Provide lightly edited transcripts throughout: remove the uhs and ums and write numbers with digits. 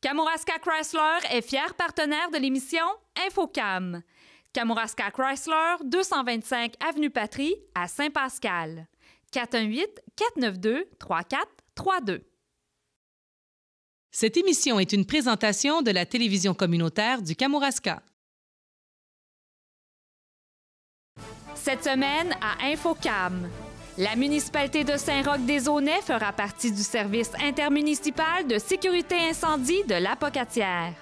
Kamouraska Chrysler est fier partenaire de l'émission Infocam. Kamouraska Chrysler, 225 Avenue Patry, à Saint-Pascal. 418-492-3432. Cette émission est une présentation de la télévision communautaire du Kamouraska. Cette semaine, à Infocam, la municipalité de Saint-Roch-des-Aunais fera partie du service intermunicipal de sécurité incendie de l'Apocatière.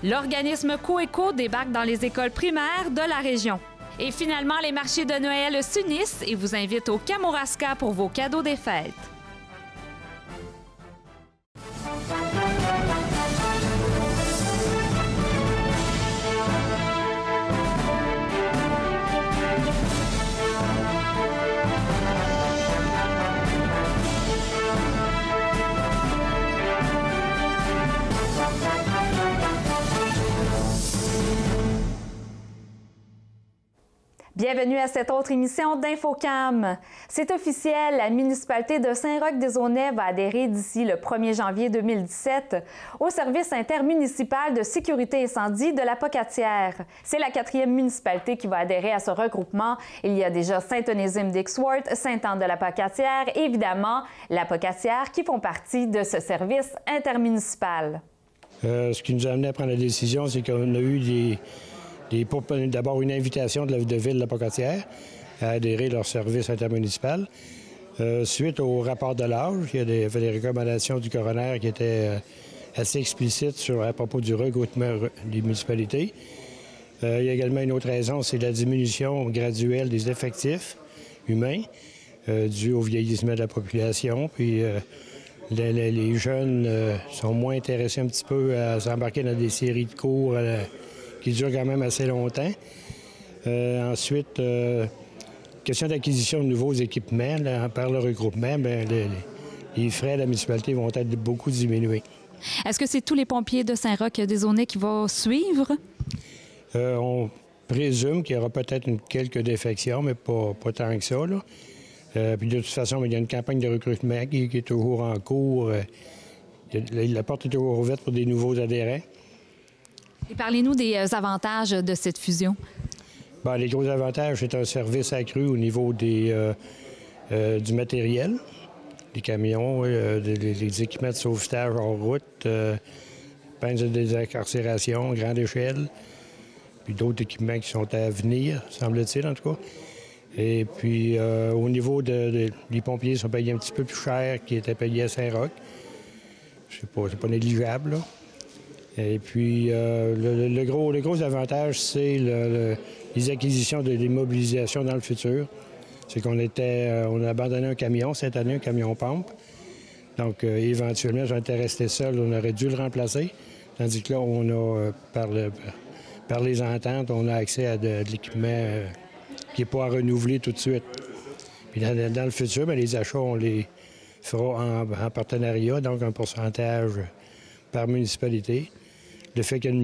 L'organisme Coeco débarque dans les écoles primaires de la région. Et finalement, les marchés de Noël s'unissent et vous invitent au Kamouraska pour vos cadeaux des fêtes. Bienvenue à cette autre émission d'Infocam. C'est officiel, la municipalité de Saint-Roch-des-Aunais va adhérer d'ici le 1er janvier 2017 au service intermunicipal de sécurité incendie de l'Apocatière. C'est la 4e municipalité qui va adhérer à ce regroupement. Il y a déjà Saint-Onésime-d'Ixworth, Sainte-Anne-de-l'Apocatière et évidemment l'Apocatière qui font partie de ce service intermunicipal. Ce qui nous a amené à prendre la décision, c'est qu'on a eu d'abord une invitation de la ville de l'Apocatière à adhérer à leur service intermunicipal. Suite au rapport de l'âge, il y a des recommandations du coroner qui étaient assez explicites à propos du regroupement des municipalités. Il y a également une autre raison, c'est la diminution graduelle des effectifs humains due au vieillissement de la population. Puis les jeunes sont moins intéressés un petit peu à s'embarquer dans des séries de cours qui durent quand même assez longtemps. Ensuite, question d'acquisition de nouveaux équipements. Là, par le regroupement, bien, les frais de la municipalité vont être beaucoup diminués. Est-ce que c'est tous les pompiers de Saint-Roch-des-Aunais qui vont suivre? On présume qu'il y aura peut-être quelques défections, mais pas tant que ça. Puis de toute façon, il y a une campagne de recrutement qui est toujours en cours. La porte est toujours ouverte pour des nouveaux adhérents. Et parlez-nous des avantages de cette fusion. Bien, les gros avantages, c'est un service accru au niveau du matériel, des camions, des équipements de sauvetage en route, pinces de désincarcération à grande échelle, puis d'autres équipements qui sont à venir, semble-t-il en tout cas. Et puis, au niveau des pompiers, ils sont payés un petit peu plus cher qu'ils étaient payés à Saint-Roch. C'est pas négligeable, là. Et puis, le gros avantage, c'est les acquisitions de l'immobilisation dans le futur. C'est qu'on a abandonné un camion cette année, un camion pompe. Donc, éventuellement, si on était resté seul, on aurait dû le remplacer. Tandis que là, on a, par les ententes, on a accès à de l'équipement qui n'est pas à renouveler tout de suite. Puis dans le futur, bien, les achats, on les fera en partenariat, donc un pourcentage par municipalité. Le fait qu'il y ait une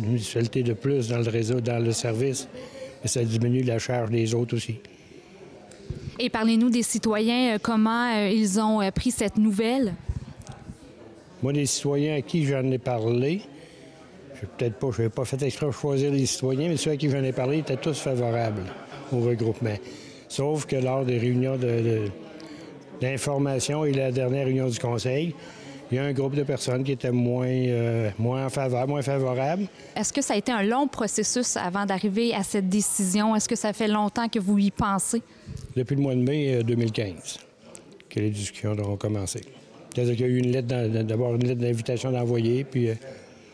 municipalité de plus dans le réseau, dans le service, ça diminue la charge des autres aussi. Et parlez-nous des citoyens, comment ils ont pris cette nouvelle? Moi, les citoyens à qui j'en ai parlé, je n'ai pas fait exprès de choisir les citoyens, mais ceux à qui j'en ai parlé étaient tous favorables au regroupement. Sauf que lors des réunions d'information et la dernière réunion du conseil, il y a un groupe de personnes qui étaient moins en faveur, moins favorables. Est-ce que ça a été un long processus avant d'arriver à cette décision? Est-ce que ça fait longtemps que vous y pensez? Depuis le mois de mai 2015 que les discussions ont commencé. C'est-à-dire qu'il y a eu d'abord une lettre d'invitation d'envoyer, puis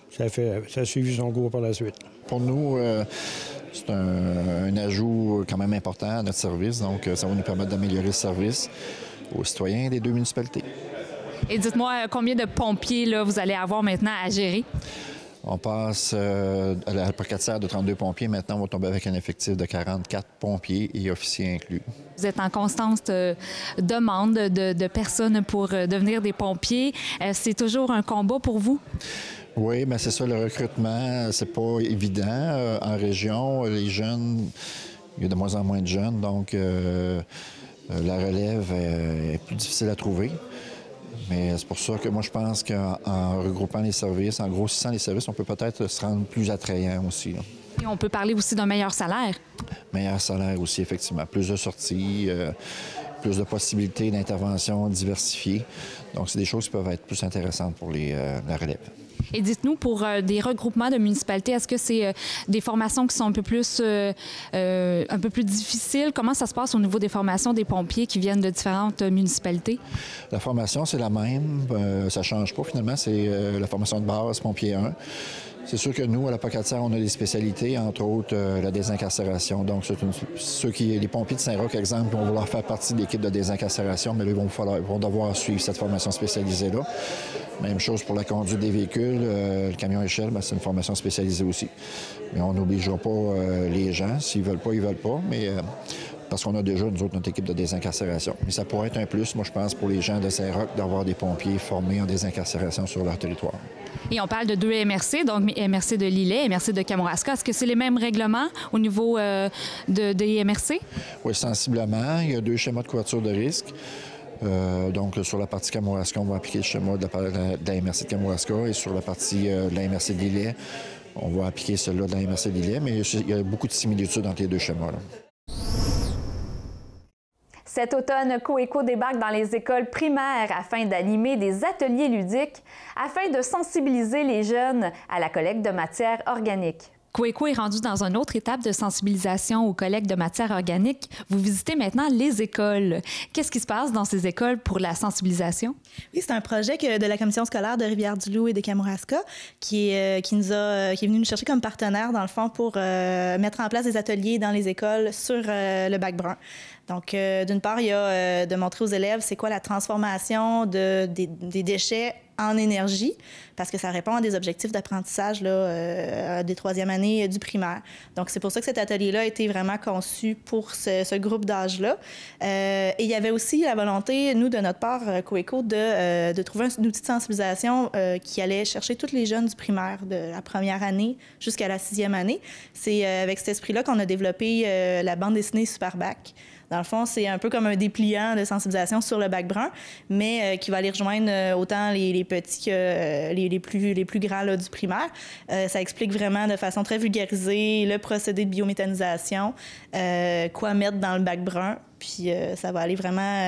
ça a suivi son cours par la suite. Pour nous, c'est un ajout quand même important à notre service, donc ça va nous permettre d'améliorer le service aux citoyens des deux municipalités. Et dites-moi, combien de pompiers là, vous allez avoir maintenant à gérer? On passe à l'Apocatière de 32 pompiers. Maintenant, on va tomber avec un effectif de 44 pompiers et officiers inclus. Vous êtes en constante demande de personnes pour devenir des pompiers. C'est toujours un combat pour vous? Oui, bien c'est ça, le recrutement, c'est pas évident. En région, les jeunes, il y a de moins en moins de jeunes, donc la relève est plus difficile à trouver. Mais c'est pour ça que moi, je pense qu'en regroupant les services, en grossissant les services, on peut peut-être se rendre plus attrayant aussi, là. Et on peut parler aussi d'un meilleur salaire. Meilleur salaire aussi, effectivement. Plus de sorties, plus de possibilités d'intervention diversifiées. Donc, c'est des choses qui peuvent être plus intéressantes pour la relève. Et dites-nous, pour des regroupements de municipalités, est-ce que c'est des formations qui sont un peu plus difficiles? Comment ça se passe au niveau des formations des pompiers qui viennent de différentes municipalités? La formation, c'est la même. Ça ne change pas, finalement. C'est la formation de base, pompier 1. C'est sûr que nous, à la Pocatière, on a des spécialités, entre autres la désincarcération. Donc, les pompiers de Saint-Roch, exemple, vont vouloir faire partie de l'équipe de désincarcération, mais là, ils vont devoir suivre cette formation spécialisée-là. Même chose pour la conduite des véhicules. Le camion échelle, c'est une formation spécialisée aussi. Mais on n'obligera pas les gens. S'ils ne veulent pas, ils ne veulent pas. Mais parce qu'on a déjà, nous autres, notre équipe de désincarcération. Mais ça pourrait être un plus, moi, je pense, pour les gens de Saint-Roch, d'avoir des pompiers formés en désincarcération sur leur territoire. Et on parle de 2 MRC, donc MRC de Lillet et MRC de Kamouraska. Est-ce que c'est les mêmes règlements au niveau des MRC? Oui, sensiblement. Il y a 2 schémas de couverture de risque. Donc, sur la partie Kamouraska, on va appliquer le schéma de la MRC de Kamouraska et sur la partie de la MRC de Lillet, on va appliquer celui-là de la MRC de Lillet, mais il y a beaucoup de similitudes entre les 2 schémas-là. Cet automne, Coeco débarque dans les écoles primaires afin d'animer des ateliers ludiques, afin de sensibiliser les jeunes à la collecte de matières organiques. Coeco est rendu dans une autre étape de sensibilisation aux collectes de matières organiques. Vous visitez maintenant les écoles. Qu'est-ce qui se passe dans ces écoles pour la sensibilisation? Oui, c'est un projet de la commission scolaire de Rivière-du-Loup et de Kamouraska qui est venu nous chercher comme partenaire, dans le fond, pour mettre en place des ateliers dans les écoles sur le bac brun. Donc, d'une part, il y a de montrer aux élèves c'est quoi la transformation des déchets en énergie, parce que ça répond à des objectifs d'apprentissage des 3e années du primaire. Donc, c'est pour ça que cet atelier-là a été vraiment conçu pour ce groupe d'âge-là. Et il y avait aussi la volonté, nous, de notre part, Coeco, de trouver un outil de sensibilisation qui allait chercher tous les jeunes du primaire, de la première année jusqu'à la 6e année. C'est avec cet esprit-là qu'on a développé la bande dessinée Superbac. Dans le fond, c'est un peu comme un dépliant de sensibilisation sur le bac brun, mais qui va aller rejoindre autant les petits que les plus grands là, du primaire. Ça explique vraiment de façon très vulgarisée le procédé de biométhanisation, quoi mettre dans le bac brun. Puis ça va aller vraiment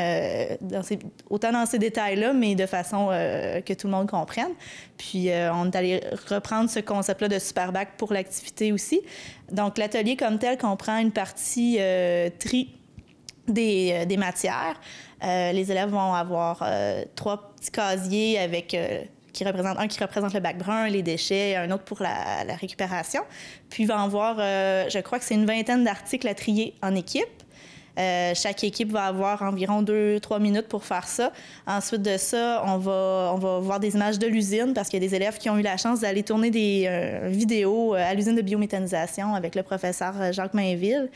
autant dans ces détails-là, mais de façon que tout le monde comprenne. Puis on est allé reprendre ce concept-là de Superbac pour l'activité aussi. Donc l'atelier comme tel comprend une partie tri des matières. Les élèves vont avoir 3 petits casiers avec un qui représente le bac brun, les déchets, un autre pour la récupération. Puis il va en avoir, je crois que c'est une 20aine d'articles à trier en équipe. Chaque équipe va avoir environ 2-3 minutes pour faire ça. Ensuite de ça, on va voir des images de l'usine parce qu'il y a des élèves qui ont eu la chance d'aller tourner des vidéos à l'usine de biométhanisation avec le professeur Jacques Mainville.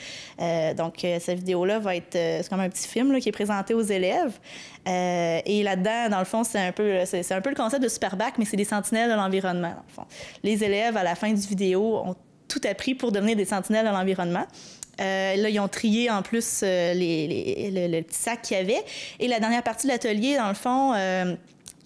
Donc, cette vidéo-là va être... c'est comme un petit film là, qui est présenté aux élèves. Et là-dedans, dans le fond, c'est un peu le concept de Superbac, mais c'est des sentinelles de l'environnement, dans le fond. Les élèves, à la fin du vidéo, ont tout appris pour devenir des sentinelles de l'environnement. Là, ils ont trié en plus le petit sac qu'il y avait. Et la dernière partie de l'atelier, dans le fond,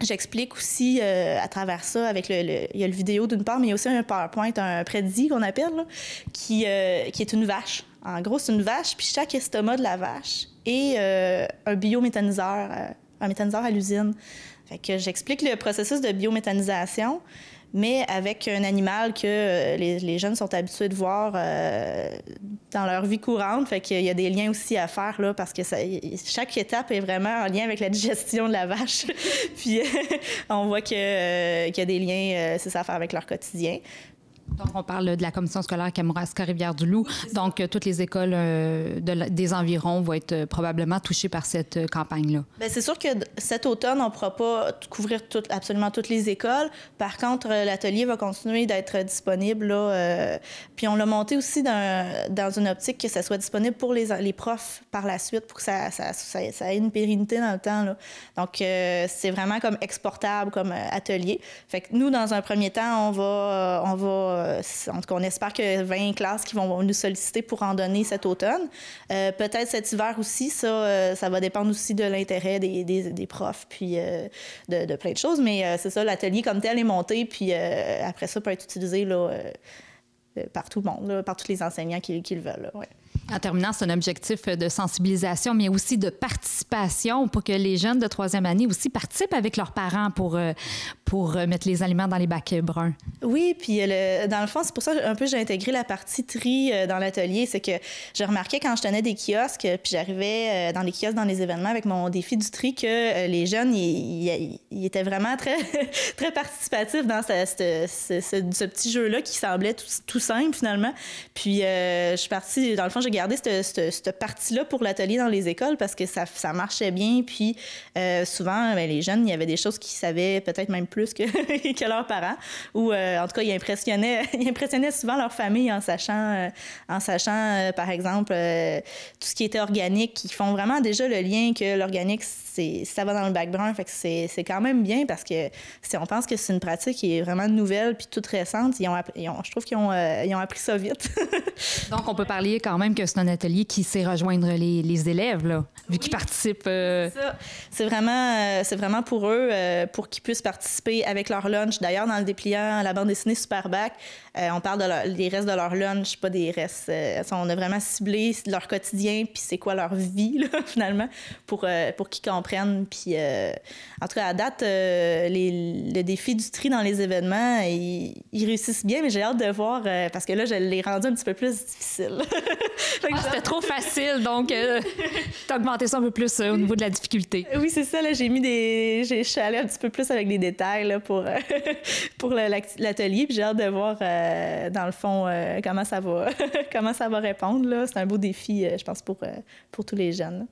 j'explique aussi à travers ça, il y a le vidéo d'une part, mais il y a aussi un PowerPoint, un prédit qu'on appelle, là, qui est une vache. En gros, c'est une vache, puis chaque estomac de la vache est un biométhaniseur, un méthaniseur à l'usine. Fait que j'explique le processus de biométhanisation, mais avec un animal que les jeunes sont habitués de voir dans leur vie courante. Fait qu'il y a des liens aussi à faire, là, parce que chaque étape est vraiment en lien avec la digestion de la vache. Puis on voit qu'il y a des liens, c'est ça, à faire avec leur quotidien. Donc, on parle de la commission scolaire Kamouraska-Rivière-du-Loup. Donc, toutes les écoles des environs vont être probablement touchées par cette campagne-là. Bien, c'est sûr que cet automne, on ne pourra pas couvrir absolument toutes les écoles. Par contre, l'atelier va continuer d'être disponible. Là, puis, on l'a monté aussi dans une optique que ça soit disponible pour les profs par la suite, pour que ça ait une pérennité dans le temps. Là. Donc, c'est vraiment comme exportable comme atelier. Fait que nous, dans un premier temps, on va En tout cas, on espère que 20 classes qui vont nous solliciter pour en donner cet automne. Peut-être cet hiver aussi, ça va dépendre aussi de l'intérêt des profs, puis de plein de choses. Mais c'est ça, l'atelier comme tel est monté, puis après ça peut être utilisé là, par tout le monde, là, par tous les enseignants qui le veulent. Là, ouais. En terminant, c'est un objectif de sensibilisation, mais aussi de participation pour que les jeunes de 3e année aussi participent avec leurs parents pour mettre les aliments dans les bacs bruns. Oui, puis dans le fond, c'est pour ça un peu j'ai intégré la partie tri dans l'atelier. C'est que je remarquais quand je tenais des kiosques, puis j'arrivais dans les kiosques, dans les événements avec mon défi du tri, que les jeunes, ils étaient vraiment très, très participatifs dans ce petit jeu-là qui semblait tout simple finalement. Puis je suis partie, dans le fond, j'ai gardé cette partie-là pour l'atelier dans les écoles parce que ça marchait bien. Puis souvent, les jeunes, il y avait des choses qu'ils savaient peut-être même plus que leurs parents. Ou en tout cas, ils impressionnaient souvent leur famille en sachant par exemple, tout ce qui était organique. Ils font vraiment déjà le lien que l'organique, ça va dans le bac brun. Fait que c'est quand même bien parce que si on pense que c'est une pratique qui est vraiment nouvelle puis toute récente, je trouve qu'ils ont appris ça vite. Donc, on peut parler quand même que c'est un atelier qui sait rejoindre les élèves, là, vu qu'ils participent. C'est vraiment pour eux, pour qu'ils puissent participer avec leur lunch. D'ailleurs, dans le dépliant, la bande dessinée Superbac, on parle des restes de leur lunch, pas des restes. On a vraiment ciblé leur quotidien, puis c'est quoi leur vie, là, finalement, pour qu'ils comprennent. Puis, en tout cas, à date, le défi du tri dans les événements, ils réussissent bien, mais j'ai hâte de voir, parce que là, je l'ai rendu un petit peu plus difficile. C'était trop facile, donc t'as augmenté ça un peu plus au niveau de la difficulté. Oui, c'est ça. Là, je suis allée un petit peu plus avec des détails là, pour l'atelier, puis j'ai hâte de voir, dans le fond, comment ça va répondre. Là. C'est un beau défi, je pense, pour tous les jeunes.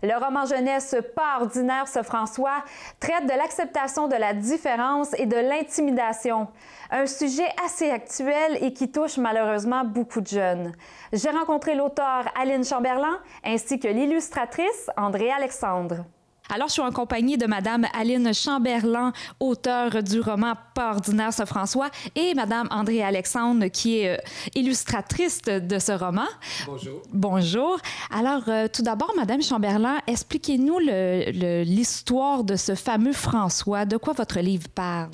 Le roman jeunesse Pas ordinaire, ce François traite de l'acceptation de la différence et de l'intimidation. Un sujet assez actuel et qui touche malheureusement beaucoup de jeunes. J'ai rencontré l'auteure Aline Chamberlain ainsi que l'illustratrice André Alexandre. Alors, je suis en compagnie de Madame Aline Chamberlain, auteure du roman Pas ordinaire, ce François, et Madame André Alexandre, qui est illustratrice de ce roman. Bonjour. Bonjour. Alors, tout d'abord, Madame Chamberlain, expliquez-nous l'histoire de ce fameux François. De quoi votre livre parle?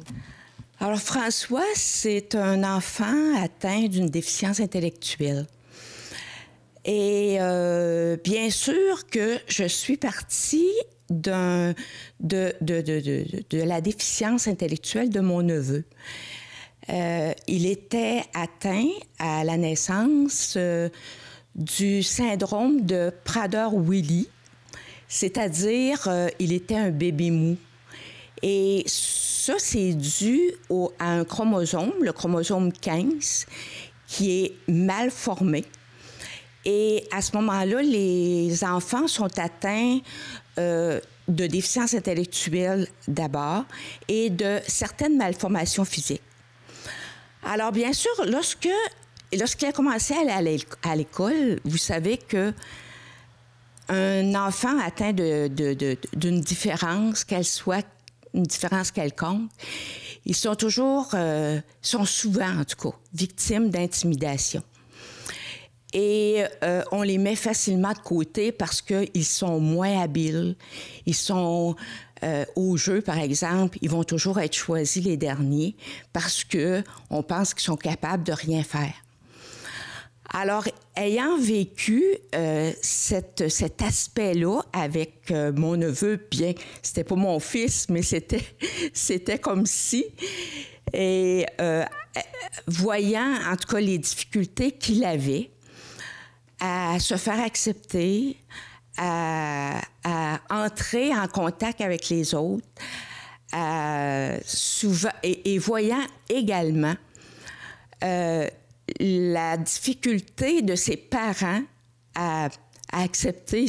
Alors, François, c'est un enfant atteint d'une déficience intellectuelle. Et bien sûr que je suis partie de la déficience intellectuelle de mon neveu. Il était atteint à la naissance du syndrome de Prader-Willi, c'est-à-dire il était un bébé mou. Et ça, c'est dû à un chromosome, le chromosome 15, qui est mal formé. Et à ce moment-là, les enfants sont atteints de déficience intellectuelle d'abord et de certaines malformations physiques. Alors, bien sûr, lorsqu'il a commencé à aller à l'école, vous savez que un enfant atteint d'une différence, qu'elle soit une différence quelconque, ils sont souvent, en tout cas, victimes d'intimidation. Et on les met facilement de côté parce qu'ils sont moins habiles. Ils sont au jeu, par exemple, ils vont toujours être choisis les derniers parce qu'on pense qu'ils sont capables de rien faire. Alors, ayant vécu cet aspect-là avec mon neveu, bien, c'était pas mon fils, mais c'était comme si... Et voyant, en tout cas, les difficultés qu'il avait, à se faire accepter, à entrer en contact avec les autres, souvent, et voyant également la difficulté de ses parents à accepter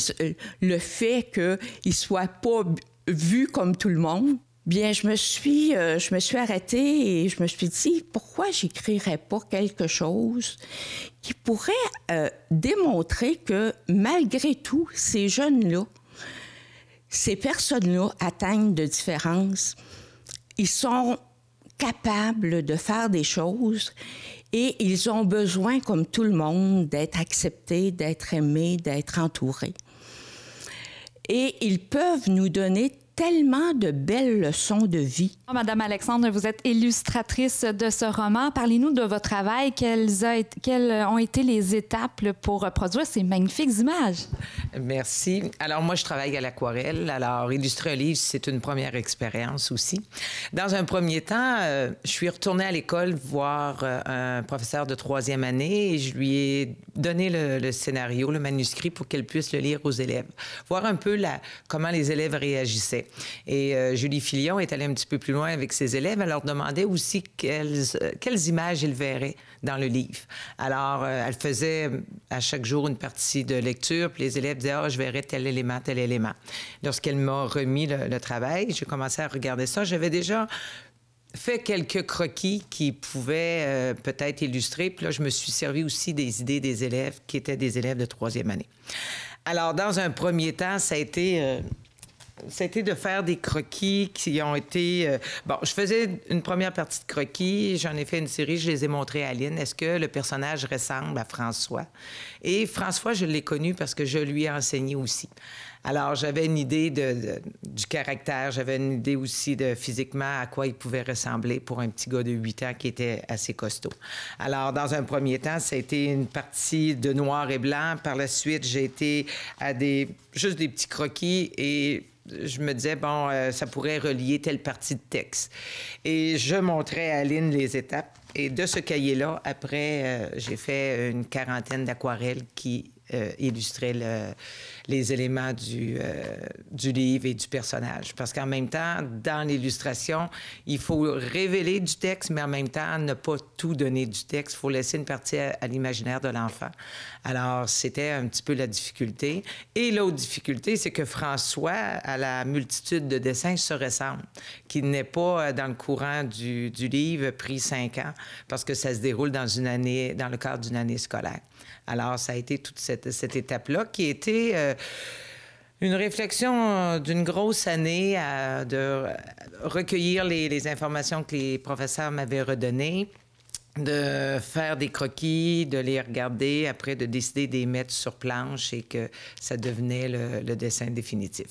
le fait qu'ils ne soient pas vus comme tout le monde. Bien, je me suis arrêtée et je me suis dit, pourquoi j'écrirais pas quelque chose qui pourrait démontrer que malgré tout, ces jeunes-là, ces personnes-là atteintes de différence, ils sont capables de faire des choses et ils ont besoin, comme tout le monde, d'être acceptés, d'être aimés, d'être entourés. Et ils peuvent nous donner tellement de belles leçons de vie. Madame Alexandre, vous êtes illustratrice de ce roman. Parlez-nous de votre travail. Quelles ont été les étapes pour produire ces magnifiques images? Merci. Alors, moi, je travaille à l'aquarelle. Alors, illustrer un livre, c'est une première expérience aussi. Dans un premier temps, je suis retournée à l'école voir un professeur de 3e année et je lui ai donné le scénario, le manuscrit, pour qu'elle puisse le lire aux élèves. Voir un peu comment les élèves réagissaient. Et Julie Filion est allée un petit peu plus loin avec ses élèves. Elle leur demandait aussi quelles images ils verraient dans le livre. Alors, elle faisait à chaque jour une partie de lecture, puis les élèves disaient « Ah, je verrai tel élément, tel élément ». Lorsqu'elle m'a remis le travail, j'ai commencé à regarder ça. J'avais déjà fait quelques croquis qui pouvaient peut-être illustrer. Puis là, je me suis servi aussi des idées des élèves qui étaient des élèves de 3e année. Alors, dans un premier temps, ça a été de faire des croquis qui ont été... bon, je faisais une première partie de croquis, j'en ai fait une série, je les ai montrés à Aline. Est-ce que le personnage ressemble à François? Et François, je l'ai connu parce que je lui ai enseigné aussi. Alors, j'avais une idée du caractère, j'avais une idée aussi de physiquement à quoi il pouvait ressembler pour un petit gars de 8 ans qui était assez costaud. Alors, dans un premier temps, ça a été une partie de noir et blanc. Par la suite, j'ai été à juste des petits croquis et je me disais, bon, ça pourrait relier telle partie de texte. Et je montrais à Aline les étapes. Et de ce cahier-là, après, j'ai fait une 40aine d'aquarelles qui illustraient les éléments du livre et du personnage. Parce qu'en même temps, dans l'illustration, il faut révéler du texte, mais en même temps, ne pas tout donner du texte. Il faut laisser une partie à l'imaginaire de l'enfant. Alors, c'était un petit peu la difficulté. Et l'autre difficulté, c'est que François, à la multitude de dessins, se ressemble, qu'il n'est pas dans le courant du livre pris 5 ans, parce que ça se déroule dans le cadre d'une année scolaire. Alors, ça a été toute cette étape-là qui a été une réflexion d'une grosse année de recueillir les informations que les professeurs m'avaient redonnées, de faire des croquis, de les regarder, après de décider de les mettre sur planche et que ça devenait le dessin définitif.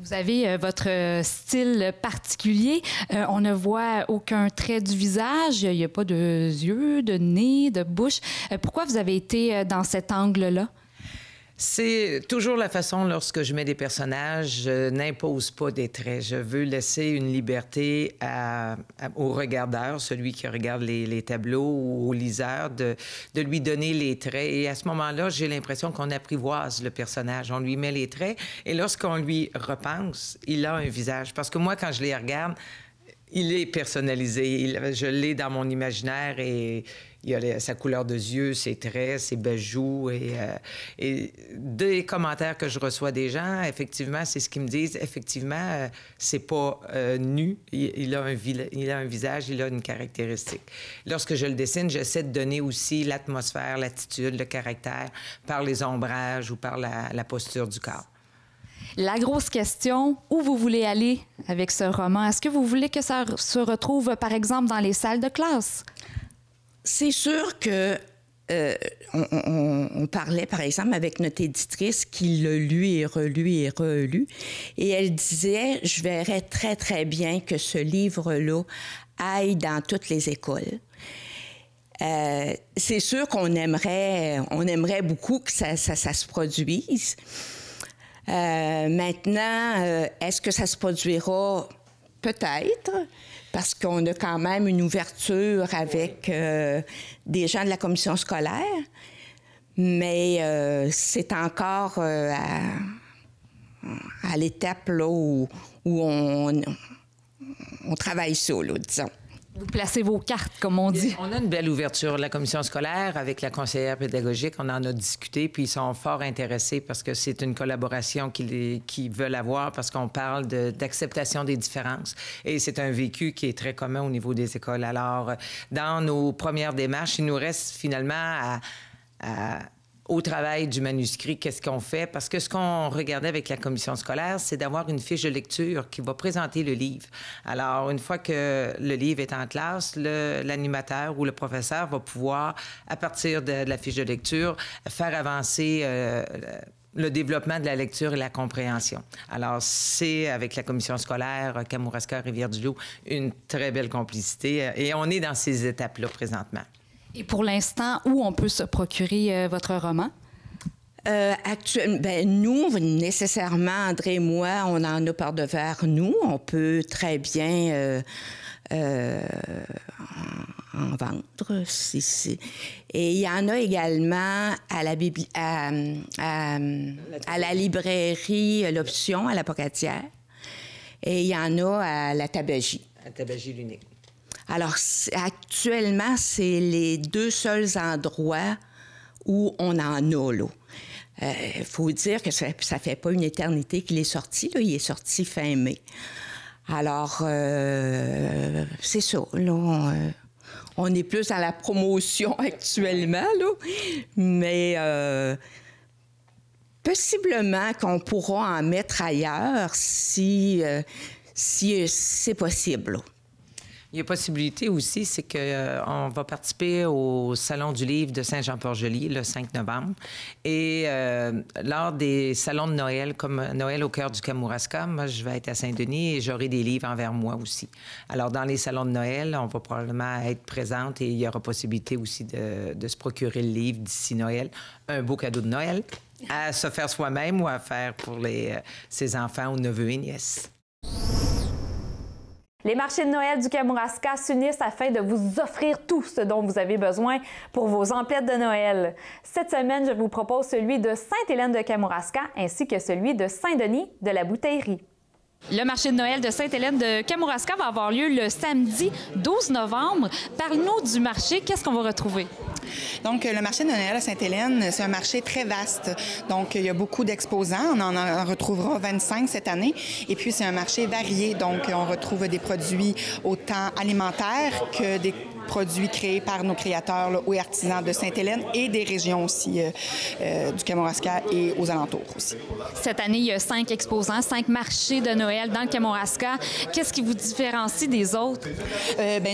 Vous avez votre style particulier. On ne voit aucun trait du visage. Il n'y a pas de yeux, de nez, de bouche. Pourquoi vous avez été dans cet angle-là? C'est toujours la façon, lorsque je mets des personnages, je n'impose pas des traits. Je veux laisser une liberté au regardeur, celui qui regarde les tableaux, ou au liseur, de lui donner les traits. Et à ce moment-là, j'ai l'impression qu'on apprivoise le personnage. On lui met les traits, et lorsqu'on lui repense, il a un visage. Parce que moi, quand je les regarde, il est personnalisé. Je l'ai dans mon imaginaire et il a sa couleur de yeux, ses traits, ses bijoux. Et des commentaires que je reçois des gens, effectivement, c'est ce qu'ils me disent. Effectivement, c'est pas nu. Il a un visage, il a une caractéristique. Lorsque je le dessine, j'essaie de donner aussi l'atmosphère, l'attitude, le caractère par les ombrages ou par la posture du corps. La grosse question, où vous voulez aller avec ce roman? Est-ce que vous voulez que ça se retrouve, par exemple, dans les salles de classe? C'est sûr que on parlait, par exemple, avec notre éditrice qui l'a lu et relu et relu. Et elle disait, je verrais très, très bien que ce livre-là aille dans toutes les écoles. C'est sûr qu'on aimerait beaucoup que ça se produise. Maintenant, est-ce que ça se produira? Peut-être, parce qu'on a quand même une ouverture avec des gens de la commission scolaire, mais c'est encore à l'étape là, où on travaille ça, là, disons. Vous placez vos cartes, comme on dit. On a une belle ouverture. La commission scolaire, avec la conseillère pédagogique, on en a discuté, puis ils sont fort intéressés parce que c'est une collaboration qu'ils veulent avoir parce qu'on parle d'acceptation des différences. Et c'est un vécu qui est très commun au niveau des écoles. Alors, dans nos premières démarches, il nous reste finalement au travail du manuscrit, qu'est-ce qu'on fait? Parce que ce qu'on regardait avec la commission scolaire, c'est d'avoir une fiche de lecture qui va présenter le livre. Alors, une fois que le livre est en classe, l'animateur ou le professeur va pouvoir, à partir de la fiche de lecture, faire avancer le développement de la lecture et la compréhension. Alors, c'est, avec la commission scolaire Kamouraska-Rivière-du-Loup, une très belle complicité et on est dans ces étapes-là présentement. Et pour l'instant, où on peut se procurer votre roman? Nous, nécessairement, André et moi, on en a par devers nous. On peut très bien en vendre. Et il y en a également à la librairie L'Option, à la Pocatière. Et il y en a à la Tabagie. À Tabagie l'Unique. Alors, actuellement, c'est les deux seuls endroits où on en a, là. Il faut dire que ça fait pas une éternité qu'il est sorti, là. Il est sorti fin mai. Alors, c'est ça, là. On est plus dans la promotion actuellement, là. Mais possiblement qu'on pourra en mettre ailleurs si c'est possible, là. Il y a possibilité aussi, c'est qu'on va participer au Salon du livre de Saint-Jean-Port-Joli le 5 novembre. Et lors des salons de Noël, comme Noël au cœur du Kamouraska, moi, je vais être à Saint-Denis et j'aurai des livres envers moi aussi. Alors, dans les salons de Noël, on va probablement être présente et il y aura possibilité aussi de se procurer le livre d'ici Noël. Un beau cadeau de Noël à se faire soi-même ou à faire pour ses enfants ou neveux et nièces. Les marchés de Noël du Kamouraska s'unissent afin de vous offrir tout ce dont vous avez besoin pour vos emplettes de Noël. Cette semaine, je vous propose celui de Sainte-Hélène de Kamouraska ainsi que celui de Saint-Denis de la Bouteillerie. Le marché de Noël de Sainte-Hélène de Kamouraska va avoir lieu le samedi 12 novembre. Parle-nous du marché. Qu'est-ce qu'on va retrouver? Donc, le marché de Noël à Sainte-Hélène, c'est un marché très vaste. Donc, il y a beaucoup d'exposants. On en retrouvera 25 cette année. Et puis, c'est un marché varié. Donc, on retrouve des produits autant alimentaires que des produits créés par nos créateurs là, ou artisans de Sainte-Hélène et des régions aussi du Kamouraska et aux alentours aussi. Cette année, il y a 5 exposants, 5 marchés de Noël dans le Kamouraska. Qu'est-ce qui vous différencie des autres?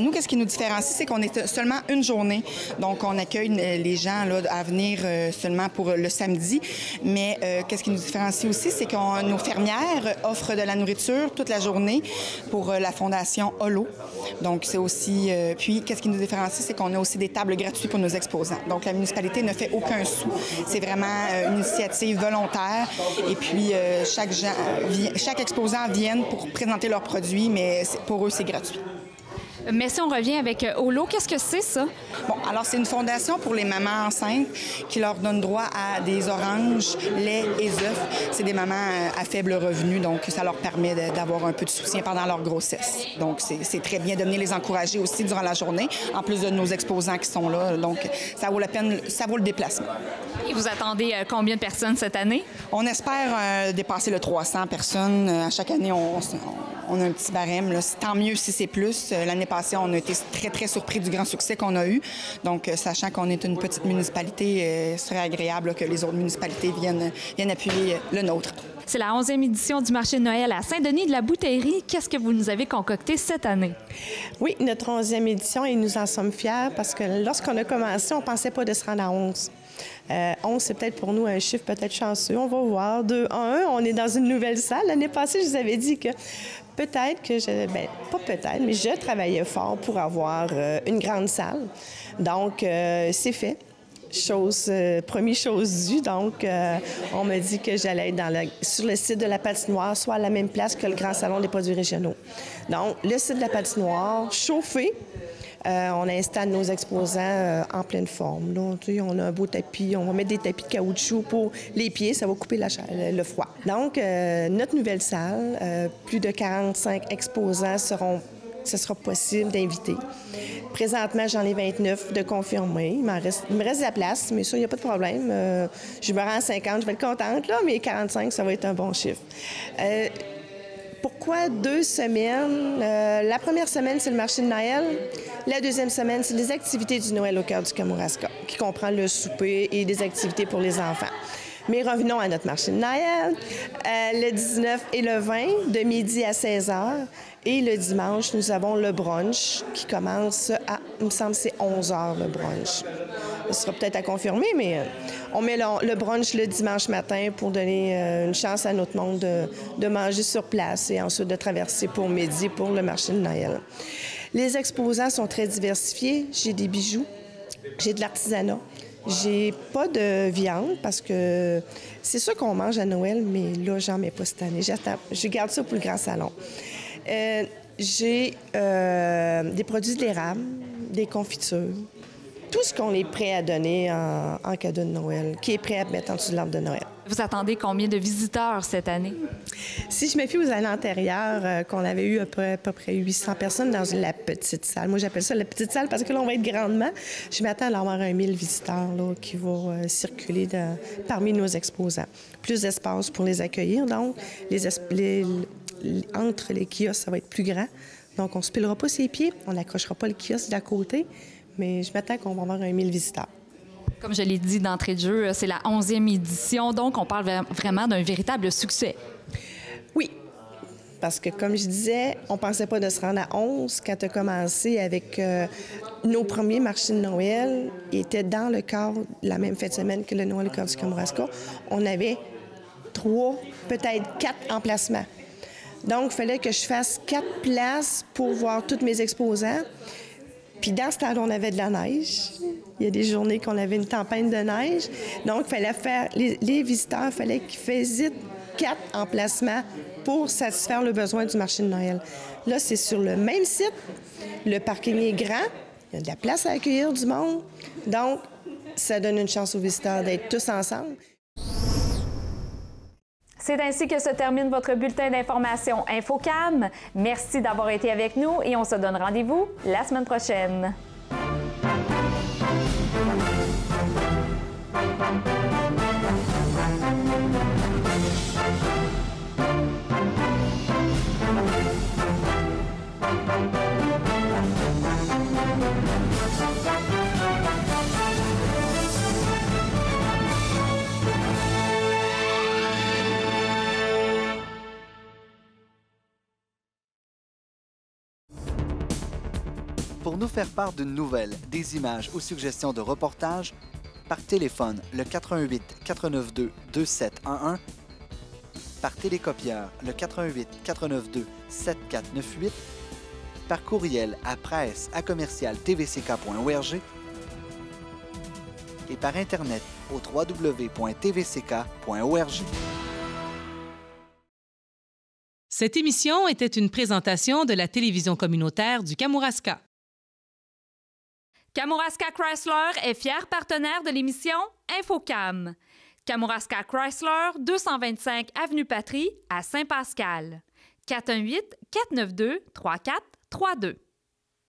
Nous, qu'est-ce qui nous différencie, c'est qu'on est seulement une journée. Donc, on accueille les gens là, à venir seulement pour le samedi. Mais qu'est-ce qui nous différencie aussi, c'est que nos fermières offrent de la nourriture toute la journée pour la Fondation Holo. Donc, c'est aussi... puis, qu'est-ce qui nous différencie, c'est qu'on a aussi des tables gratuites pour nos exposants. Donc, la municipalité ne fait aucun sou. C'est vraiment une initiative volontaire. Et puis, chaque exposant vient pour présenter leurs produits, mais pour eux, c'est gratuit. Mais si on revient avec Holo, qu'est-ce que c'est, ça? Bon, alors, c'est une fondation pour les mamans enceintes qui leur donne droit à des oranges, lait et œufs. C'est des mamans à faible revenu, donc ça leur permet d'avoir un peu de soutien pendant leur grossesse. Donc, c'est très bien de venir les encourager aussi durant la journée, en plus de nos exposants qui sont là. Donc, ça vaut la peine, ça vaut le déplacement. Et vous attendez combien de personnes cette année? On espère dépasser le 300 personnes. À chaque année, on a un petit barème. Là. Tant mieux si c'est plus. L'année passée, on a été très, très surpris du grand succès qu'on a eu. Donc, sachant qu'on est une petite municipalité, ce serait agréable que les autres municipalités viennent appuyer le nôtre. C'est la 11e édition du marché de Noël à Saint-Denis de la Bouteillerie. Qu'est-ce que vous nous avez concocté cette année? Oui, notre 11e édition et nous en sommes fiers parce que lorsqu'on a commencé, on ne pensait pas de se rendre à 11. 11, c'est peut-être pour nous un chiffre peut-être chanceux. On va voir. 2 à 1, on est dans une nouvelle salle. L'année passée, je vous avais dit que peut-être que pas peut-être, mais je travaillais fort pour avoir une grande salle. Donc, c'est fait. Première chose due. Donc, on m'a dit que j'allais être sur le site de la patinoire, soit à la même place que le Grand Salon des produits régionaux. Donc, le site de la patinoire, chauffé. On installe nos exposants en pleine forme. Là. On a un beau tapis. On va mettre des tapis de caoutchouc pour les pieds. Ça va couper le froid. Donc, notre nouvelle salle, plus de 45 exposants ce sera possible d'inviter. Présentement, j'en ai 29 de confirmés. Il me reste de la place, mais ça, il n'y a pas de problème. Je me rends à 50, je vais être contente, là, mais 45, ça va être un bon chiffre. Pourquoi 2 semaines? La première semaine, c'est le marché de Noël. La deuxième semaine, c'est les activités du Noël au cœur du Kamouraska, qui comprend le souper et des activités pour les enfants. Mais revenons à notre marché de Noël. Le 19 et le 20, de midi à 16 h. Et le dimanche, nous avons le brunch qui commence à, il me semble, c'est 11 h le brunch. Ce sera peut-être à confirmer, mais on met le brunch le dimanche matin pour donner une chance à notre monde de manger sur place et ensuite de traverser pour midi pour le marché de Noël. Les exposants sont très diversifiés. J'ai des bijoux, j'ai de l'artisanat. J'ai pas de viande parce que c'est sûr qu'on mange à Noël, mais là, j'en mets pas cette année. Je garde ça pour le grand salon. J'ai des produits de l'érable, des confitures, tout ce qu'on est prêt à donner en cadeau de Noël, qui est prêt à mettre en dessous de l'arbre de Noël. Vous attendez combien de visiteurs cette année? Si je me fie aux années antérieures, qu'on avait eu à peu près 800 personnes dans la petite salle. Moi, j'appelle ça la petite salle parce que là, on va être grandement. Je m'attends à avoir 1000 visiteurs là, qui vont circuler parmi nos exposants. Plus d'espace pour les accueillir, donc entre les kiosques, ça va être plus grand. Donc, on ne se pilera pas ses pieds, on n'accrochera pas le kiosque d'à côté, mais je m'attends qu'on va avoir 1000 visiteurs. Comme je l'ai dit d'entrée de jeu, c'est la 11e édition, donc on parle vraiment d'un véritable succès. Oui, parce que comme je disais, on ne pensait pas de se rendre à 11 quand tu as commencé avec nos premiers marchés de Noël. Ils étaient dans le cadre de la même fête de semaine que le Noël au cœur du Kamouraska. On avait 3, peut-être 4 emplacements. Donc, il fallait que je fasse 4 places pour voir tous mes exposants. Puis dans ce temps-là, on avait de la neige. Il y a des journées qu'on avait une tempête de neige. Donc, il fallait faire... Les visiteurs, il fallait qu'ils visitent 4 emplacements pour satisfaire le besoin du marché de Noël. Là, c'est sur le même site. Le parking est grand. Il y a de la place à accueillir du monde. Donc, ça donne une chance aux visiteurs d'être tous ensemble. C'est ainsi que se termine votre bulletin d'information InfoCam. Merci d'avoir été avec nous et on se donne rendez-vous la semaine prochaine. Pour nous faire part d'une nouvelle, des images ou suggestions de reportages, par téléphone le 88 492 2711, par télécopieur le 88 492 7498, par courriel à presse@tvck.org et par Internet au www.tvck.org. Cette émission était une présentation de la télévision communautaire du Kamouraska. Kamouraska Chrysler est fier partenaire de l'émission InfoCam. Kamouraska Chrysler, 225 Avenue Patry, à Saint-Pascal. 418-492-3432.